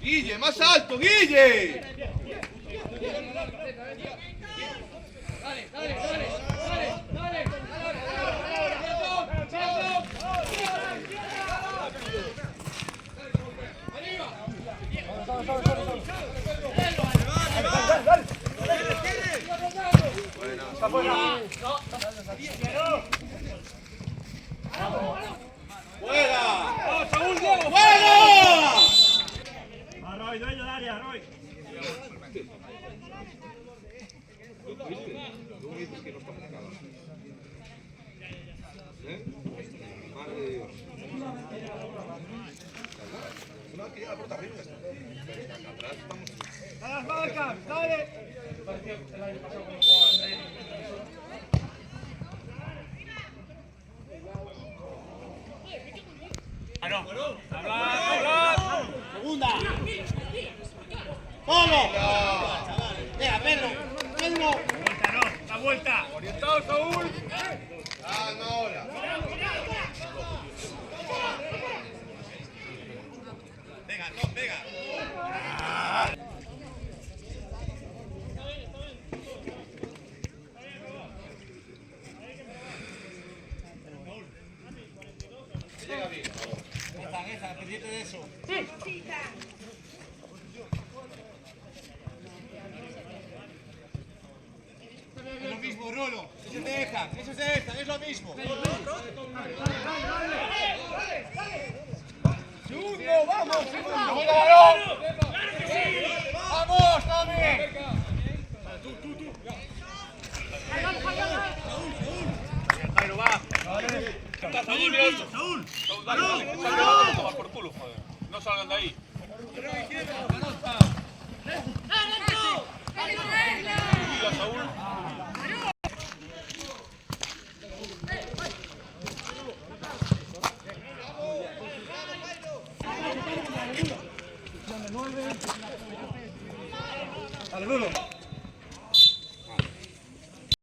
Guille, más alto, Guille. ¡Fuera! ¡Fuera! Arroy, dueño de área, Arroy. Madre de Dios. Una que llega a la puerta arriba. Atrás vamos. ¡A las marcas! ¡Dale! Segunda. ¡Vamos! Venga, Pedro. Pedro. ¡Vuelta, no! ¡La vuelta! Orientado, Saúl. No, ahora. Venga, no, venga. Llega bien. Esa, pendiente de eso. Es lo mismo, Rolo. Eso se deja, eso se deja, es lo mismo. Segundo, vamos, segundo. Vamos, Tommy. Jairo, va. Saúl, dale, tomar por culo, joder. No salgan de ahí. Mira, Saúl. Dale, Bruno.